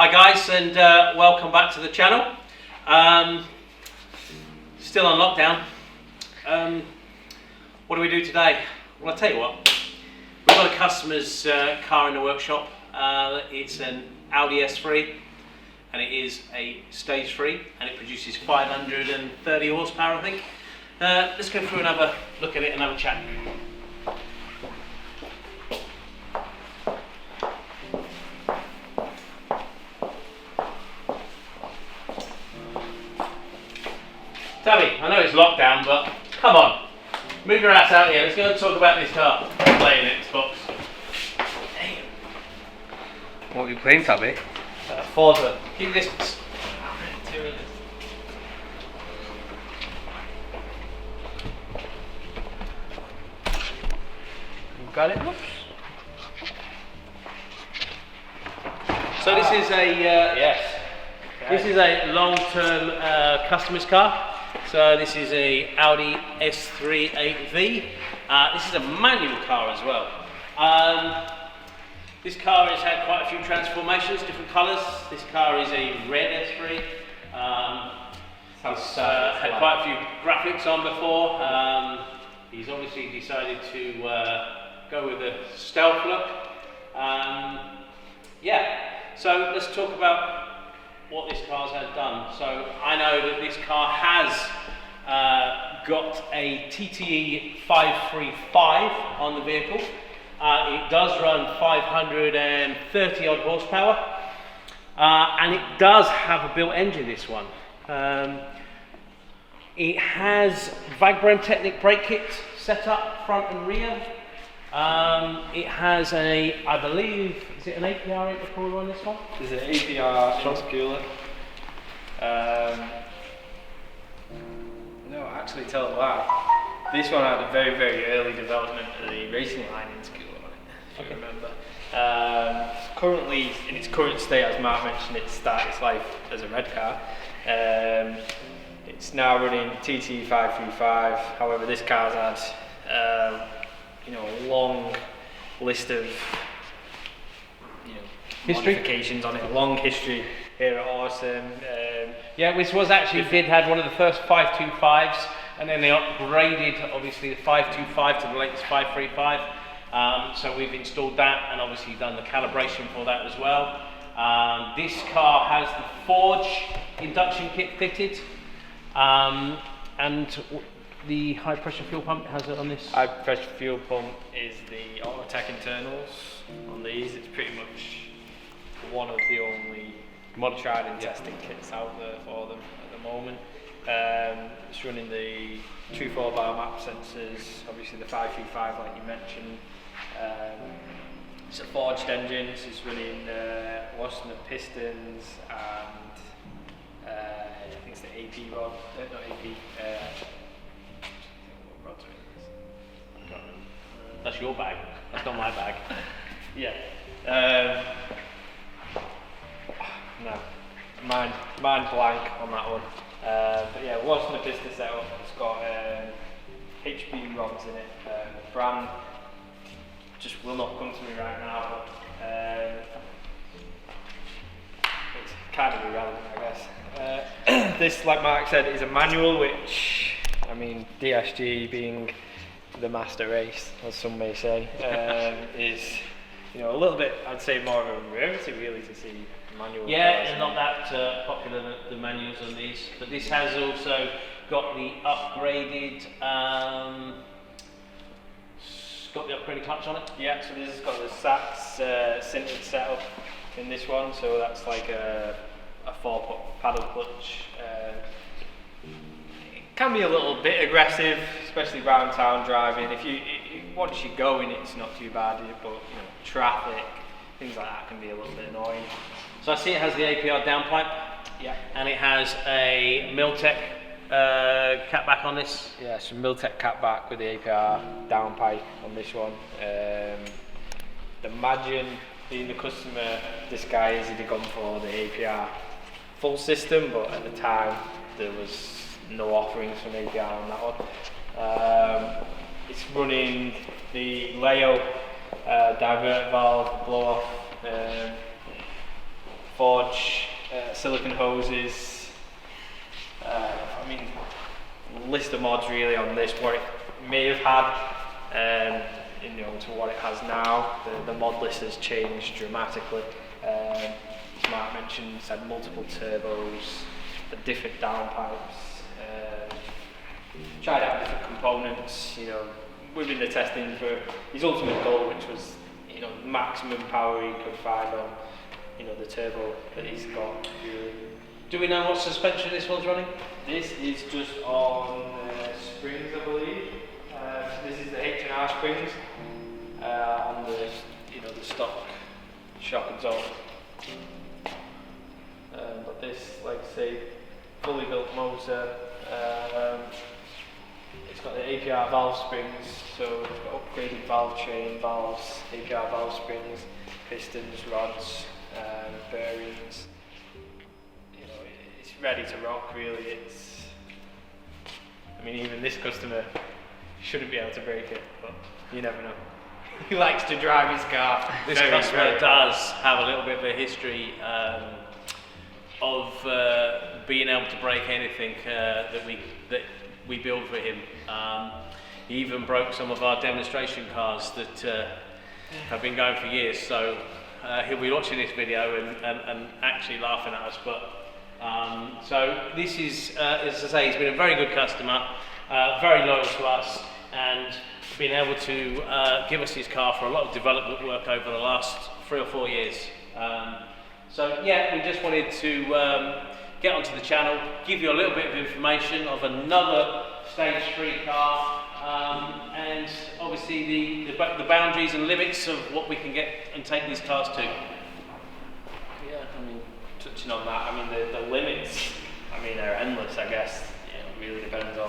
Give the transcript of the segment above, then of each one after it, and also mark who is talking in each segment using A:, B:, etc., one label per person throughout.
A: Hi guys, and welcome back to the channel. Still on lockdown. What do we do today? Well, I'll tell you what. We've got a customer's car in the workshop. It's an Audi S3 and it is a stage 3 and it produces 530 horsepower, I think. Let's go through and have a look at it and have a chat. Tabby, I know it's lockdown, but come on, move your ass out here. Let's go and talk about this car. Playing Xbox. Damn.
B: What are you playing, Tabby?
A: Forza. Keep your distance.
B: Got it? Oops.
A: So this is a This is a long-term customer's car. So this is a Audi S3 APR. This is a manual car as well. This car has had quite a few transformations, different colours. This car is a red S3. It's had quite a few graphics on before. He's obviously decided to go with a stealth look. So let's talk about what this car's had done. So I know that this car has got a TTE 535 on the vehicle. It does run 530 odd horsepower, and it does have a built engine, this one. It has Vagbrem Technic brake kit set up front and rear. It has I believe, is it an APR intercooler on this one?
C: There's an APR intercooler. No, actually tell a lie. This one had a very, very early development of the racing line intercooler on it, if you remember. Currently, in its current state, as Mark mentioned, it started its life as a red car. It's now running TT 535. However, this car's had a long list of modifications on it, a long history here at Awesome.
A: Which was actually had one of the first 525s, and then they upgraded obviously the 525 to the latest 535. So we've installed that and obviously done the calibration for that as well. This car has the Forge induction kit fitted, and the high pressure fuel pump has it on this.
C: High pressure fuel pump is the Autotech internals on these. It's pretty much one of the only tried and tested kits out there for them at the moment. It's running the True 4 bar map sensors, obviously the 535 like you mentioned. It's a forged engine, so it's running Watson pistons and I think it's the AP rod, not AP. What rods are in this?
A: I don't know. That's your bag, that's not my bag.
C: Yeah. No, mind blank on that one. But yeah, Watson piston setup. It's got HB rods in it. Brand just will not come to me right now, but it's kind of irrelevant, I guess. This, like Mark said, is a manual, which, I mean, DSG being the master race, as some may say, is a little bit, I'd say, more of a rarity really to see manual.
A: Yeah, they're not that popular, the manuals on these, but this has also got the upgraded clutch on it.
C: Yeah, so this has got the SATS sintered setup in this one, so that's like a 4-pot paddle clutch. It can be a little bit aggressive, especially round town driving. Once you're going, it's not too bad, but traffic, things like that can be a little bit annoying.
A: So I see it has the APR downpipe.
C: Yeah.
A: And it has a Miltech catback on this.
C: Yeah, so Miltech catback with the APR downpipe on this one. Imagine being the customer, this guy has either gone for the APR full system, but at the time there was no offerings from APR on that one. It's running the Leo divert valve blow off forge, silicon hoses. I mean, list of mods really on this, what it may have had, you know, to what it has now. The mod list has changed dramatically. As Mark mentioned, it's had multiple turbos, different downpipes, tried out different components, you know, within the testing for his ultimate goal, which was, you know, maximum power he could find on, you know, the turbo that he's got. Really.
A: Do we know what suspension this one's running?
C: This is just on springs, I believe. This is the H&R springs on the, you know, the stock shock absorber. But this, like I say, fully built motor. It's got the APR valve springs, so it's got upgraded valve train, valves, APR valve springs, pistons, rods, bearings. You know, it's ready to rock. Really, it's. I mean, even this customer shouldn't be able to break it, but you never know. He likes to drive his car.
A: This customer does have a little bit of a history of being able to break anything that we build for him. He even broke some of our demonstration cars that have been going for years. So he'll be watching this video and actually laughing at us. But so this is, as I say, he's been a very good customer, very loyal to us, and been able to give us his car for a lot of development work over the last 3 or 4 years. So yeah, we just wanted to get onto the channel, give you a little bit of information of another Stage 3 car, and obviously the boundaries and limits of what we can get and take these cars to.
C: Yeah, I mean, touching on that, I mean the limits, I mean, are endless, I guess. You know, it really depends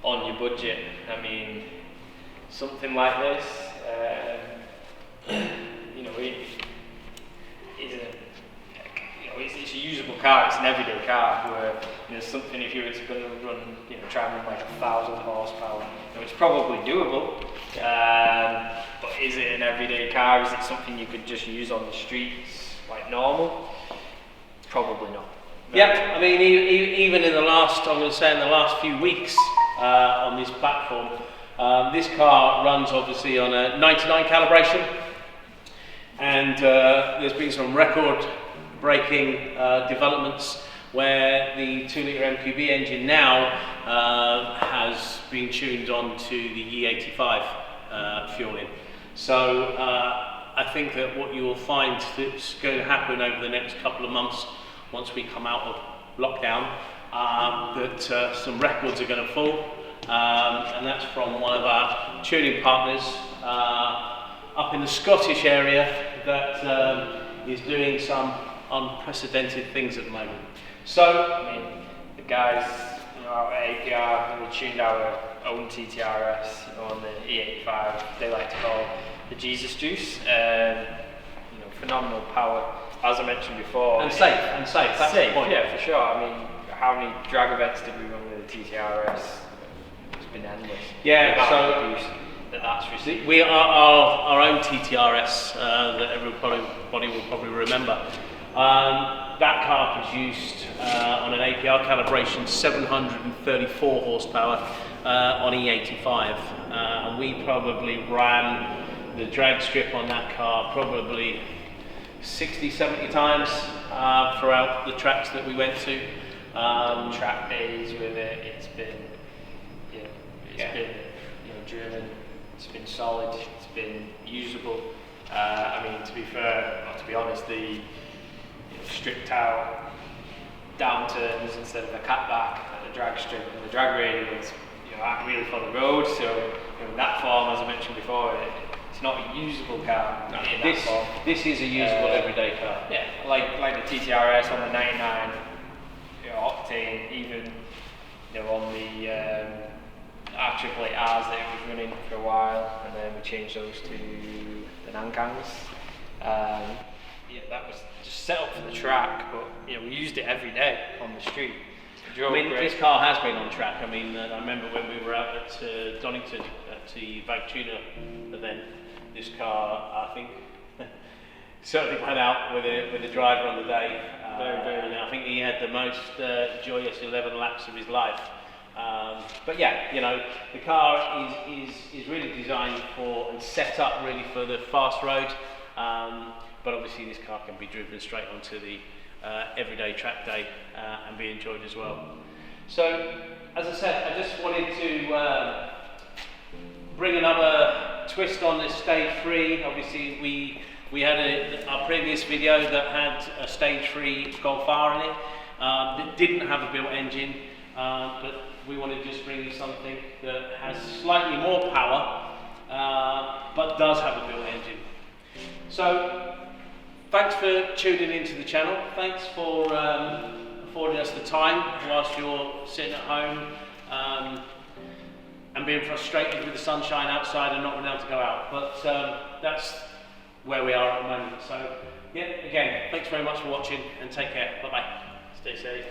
C: on your budget. I mean, something like this, you know, it's a usable car. It's an everyday car. Where, you know, something, if you were going to run, you know, try and run like 1,000 horsepower, you know, it's probably doable. But is it an everyday car? Is it something you could just use on the streets like normal? Probably not.
A: Yeah, I mean, even in the last, I'm going to say in the last few weeks on this platform, this car runs obviously on a 99 calibration, and there's been some record-breaking developments where the 2-litre MQB engine now has been tuned on to the E85 fueling. So I think that what you will find that's going to happen over the next couple of months, once we come out of lockdown, that some records are going to fall, and that's from one of our tuning partners up in the Scottish area that is doing some unprecedented things at the moment. So,
C: I mean, the guys, you know, out at APR, we tuned our own TTRS, you know, on the E85. They like to call the Jesus juice. You know, phenomenal power, as I mentioned before.
A: And safe. That's
C: safe,
A: the point.
C: yeah, for sure. I mean, how many drag events did we run with the TTRS? It's been endless.
A: Yeah, so
C: that's received.
A: we are our own TTRS that everybody will probably remember. That car produced on an APR calibration 734 horsepower on E85, and we probably ran the drag strip on that car probably 60-70 times throughout the tracks that we went to.
C: Track days with it, it's been, you know, been, you know, driven. It's been solid. It's been usable. I mean, to be fair, or to be honest, the stripped out downturns instead of a catback at the drag strip and the drag radials, you know, aren't really for the road. So, you know, in that form, as I mentioned before, it's not a usable car.
A: No,
C: in that form.
A: This is a usable everyday car.
C: Yeah, like the TTRS on the 99, you know, octane, even, you know, on the R888Rs that it was running for a while, and then we changed those to the Nankangs. Yeah, that was just set up for the track, but you know, we used it every day on the street.
A: I mean, this car has been on track. I mean, I remember when we were out at Donington at the VAG Tuner event, this car, I think, certainly went out with a driver on the day.
C: Very.
A: And I think he had the most joyous 11 laps of his life. But yeah, you know, the car is really designed for and set up really for the fast road. But obviously this car can be driven straight onto the everyday track day and be enjoyed as well. So, as I said, I just wanted to bring another twist on this stage 3. Obviously we had our previous video that had a stage 3 Golf R in it that didn't have a built engine, but we wanted to just bring you something that has slightly more power but does have a built engine. So thanks for tuning into the channel. Thanks for affording us the time whilst you're sitting at home and being frustrated with the sunshine outside and not being able to go out. But that's where we are at the moment. So yeah, again, thanks very much for watching and take care. Bye bye.
C: Stay safe.